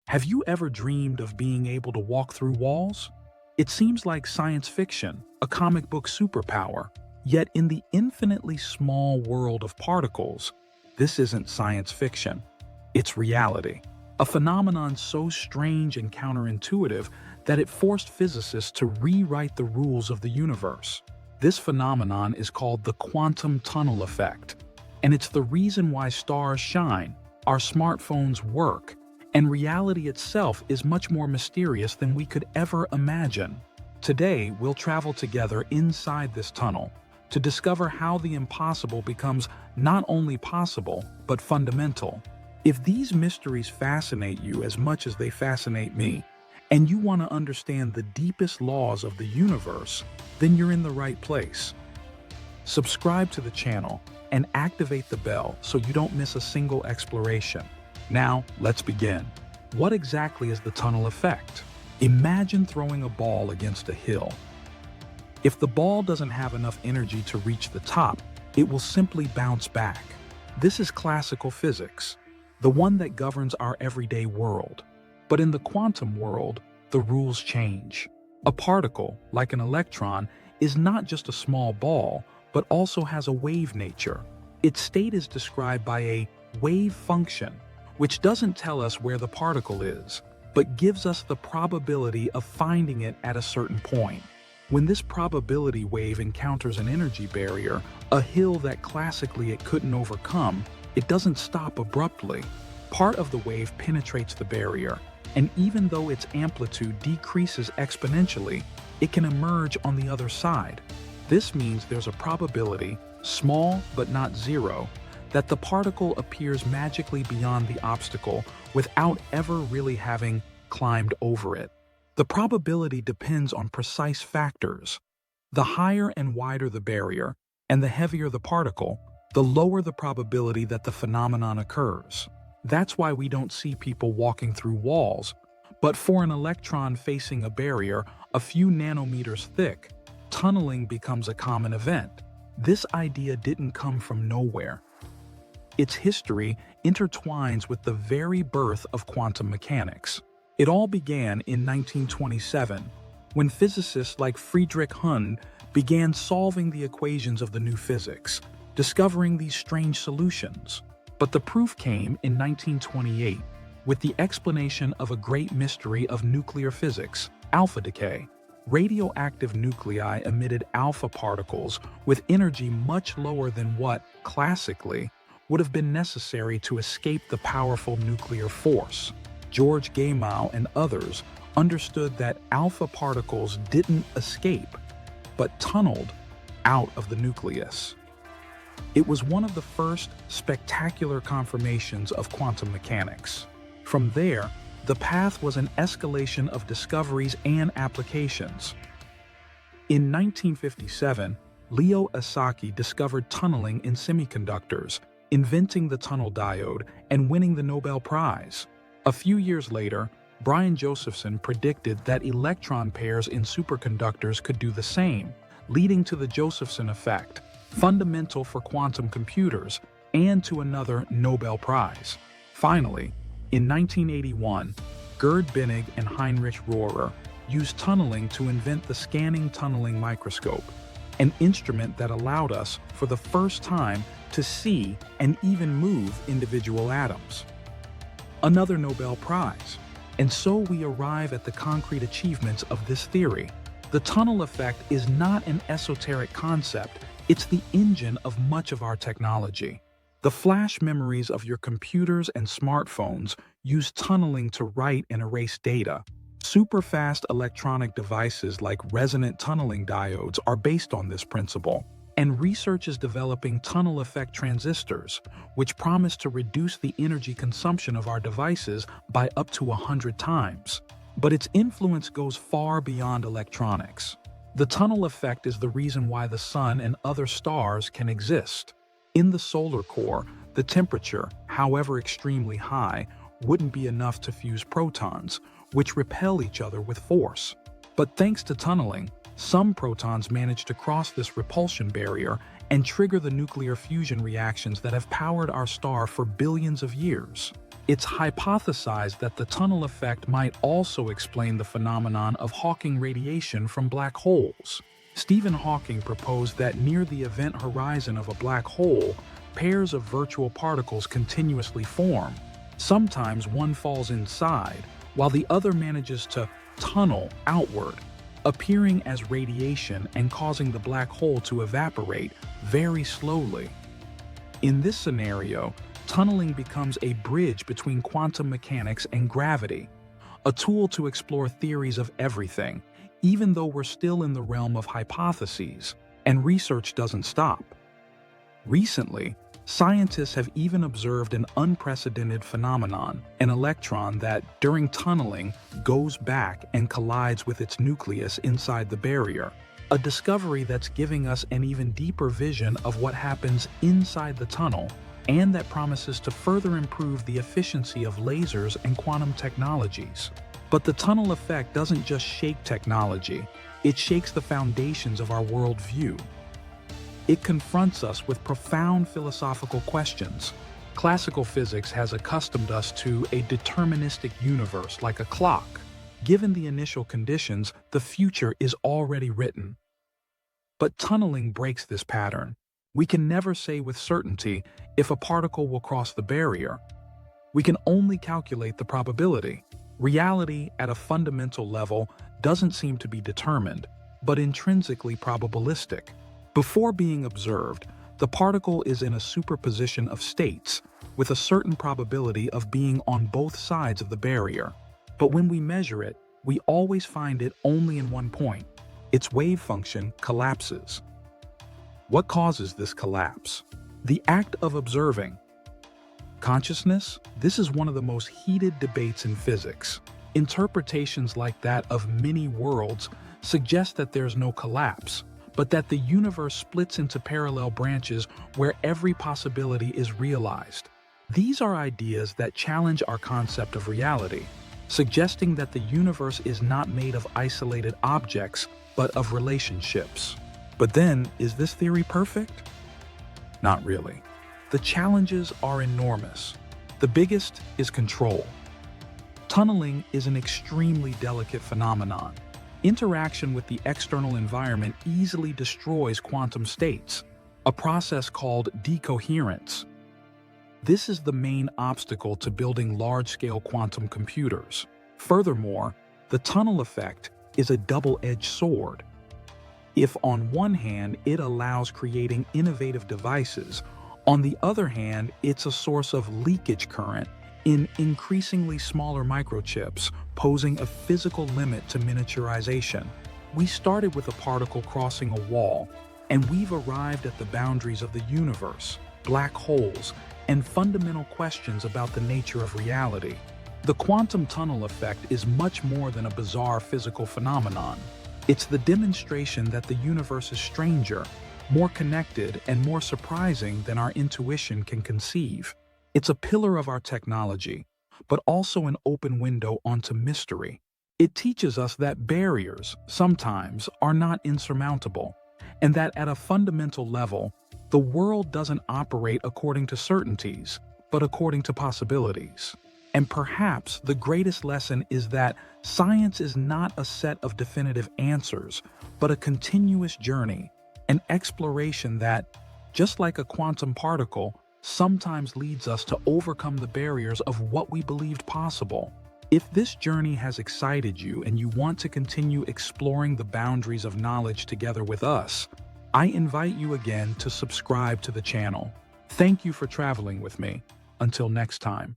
Have you ever dreamed of being able to walk through walls? It seems like science fiction, a comic book superpower. Yet in the infinitely small world of particles, this isn't science fiction. It's reality. A phenomenon so strange and counterintuitive that it forced physicists to rewrite the rules of the universe. This phenomenon is called the quantum tunnel effect, and it's the reason why stars shine, our smartphones work, and reality itself is much more mysterious than we could ever imagine. Today, we'll travel together inside this tunnel to discover how the impossible becomes not only possible, but fundamental. If these mysteries fascinate you as much as they fascinate me, and you want to understand the deepest laws of the universe, then you're in the right place. Subscribe to the channel and activate the bell so you don't miss a single exploration. Now, let's begin. What exactly is the tunnel effect? Imagine throwing a ball against a hill. If the ball doesn't have enough energy to reach the top, it will simply bounce back. This is classical physics, the one that governs our everyday world. But in the quantum world, the rules change. A particle, like an electron, is not just a small ball, but also has a wave nature. Its state is described by a wave function, which doesn't tell us where the particle is, but gives us the probability of finding it at a certain point. When this probability wave encounters an energy barrier, a hill that classically it couldn't overcome, it doesn't stop abruptly. Part of the wave penetrates the barrier, and even though its amplitude decreases exponentially, it can emerge on the other side. This means there's a probability, small but not zero, that the particle appears magically beyond the obstacle without ever really having climbed over it. The probability depends on precise factors. The higher and wider the barrier, and the heavier the particle, the lower the probability that the phenomenon occurs. That's why we don't see people walking through walls, but for an electron facing a barrier a few nanometers thick, tunneling becomes a common event. This idea didn't come from nowhere. Its history intertwines with the very birth of quantum mechanics. It all began in 1927, when physicists like Friedrich Hund began solving the equations of the new physics, discovering these strange solutions. But the proof came in 1928, with the explanation of a great mystery of nuclear physics, alpha decay. Radioactive nuclei emitted alpha particles with energy much lower than what, classically, would have been necessary to escape the powerful nuclear force. George Gamow and others understood that alpha particles didn't escape, but tunneled out of the nucleus. It was one of the first spectacular confirmations of quantum mechanics. From there, the path was an escalation of discoveries and applications. In 1957, Leo Esaki discovered tunneling in semiconductors, inventing the tunnel diode and winning the Nobel Prize. A few years later, Brian Josephson predicted that electron pairs in superconductors could do the same, leading to the Josephson effect, fundamental for quantum computers, and to another Nobel Prize. Finally, in 1981, Gerd Binnig and Heinrich Rohrer used tunneling to invent the scanning tunneling microscope, an instrument that allowed us, for the first time, to see and even move individual atoms. Another Nobel Prize. And so we arrive at the concrete achievements of this theory. The tunnel effect is not an esoteric concept, it's the engine of much of our technology. The flash memories of your computers and smartphones use tunneling to write and erase data. Super-fast electronic devices like resonant tunneling diodes are based on this principle, and research is developing tunnel effect transistors, which promise to reduce the energy consumption of our devices by up to 100 times. But its influence goes far beyond electronics. The tunnel effect is the reason why the sun and other stars can exist. In the solar core, the temperature, however extremely high, wouldn't be enough to fuse protons, which repel each other with force. But thanks to tunneling, some protons manage to cross this repulsion barrier and trigger the nuclear fusion reactions that have powered our star for billions of years. It's hypothesized that the tunnel effect might also explain the phenomenon of Hawking radiation from black holes. Stephen Hawking proposed that near the event horizon of a black hole, pairs of virtual particles continuously form. Sometimes one falls inside, while the other manages to tunnel outward, appearing as radiation and causing the black hole to evaporate very slowly. In this scenario, tunneling becomes a bridge between quantum mechanics and gravity, a tool to explore theories of everything, even though we're still in the realm of hypotheses, and research doesn't stop. Recently, scientists have even observed an unprecedented phenomenon, an electron that, during tunneling, goes back and collides with its nucleus inside the barrier, a discovery that's giving us an even deeper vision of what happens inside the tunnel, and that promises to further improve the efficiency of lasers and quantum technologies. But the tunnel effect doesn't just shake technology, it shakes the foundations of our worldview. It confronts us with profound philosophical questions. Classical physics has accustomed us to a deterministic universe like a clock. Given the initial conditions, the future is already written. But tunneling breaks this pattern. We can never say with certainty if a particle will cross the barrier. We can only calculate the probability. Reality at a fundamental level doesn't seem to be determined, but intrinsically probabilistic. Before being observed, the particle is in a superposition of states, with a certain probability of being on both sides of the barrier. But when we measure it, we always find it only in one point. Its wave function collapses. What causes this collapse? The act of observing. Consciousness? This is one of the most heated debates in physics. Interpretations like that of many worlds suggest that there's no collapse, but that the universe splits into parallel branches where every possibility is realized. These are ideas that challenge our concept of reality, suggesting that the universe is not made of isolated objects, but of relationships. But then, is this theory perfect? Not really. The challenges are enormous. The biggest is control. Tunneling is an extremely delicate phenomenon. Interaction with the external environment easily destroys quantum states, a process called decoherence. This is the main obstacle to building large-scale quantum computers. Furthermore, the tunnel effect is a double-edged sword. If on one hand it allows creating innovative devices, on the other hand it's a source of leakage current in increasingly smaller microchips, posing a physical limit to miniaturization. We started with a particle crossing a wall, and we've arrived at the boundaries of the universe, black holes, and fundamental questions about the nature of reality. The quantum tunnel effect is much more than a bizarre physical phenomenon. It's the demonstration that the universe is stranger, more connected, and more surprising than our intuition can conceive. It's a pillar of our technology, but also an open window onto mystery. It teaches us that barriers, sometimes, are not insurmountable, and that at a fundamental level, the world doesn't operate according to certainties, but according to possibilities. And perhaps the greatest lesson is that science is not a set of definitive answers, but a continuous journey, an exploration that, just like a quantum particle, sometimes leads us to overcome the barriers of what we believed possible. If this journey has excited you and you want to continue exploring the boundaries of knowledge together with us, I invite you again to subscribe to the channel. Thank you for traveling with me. Until next time.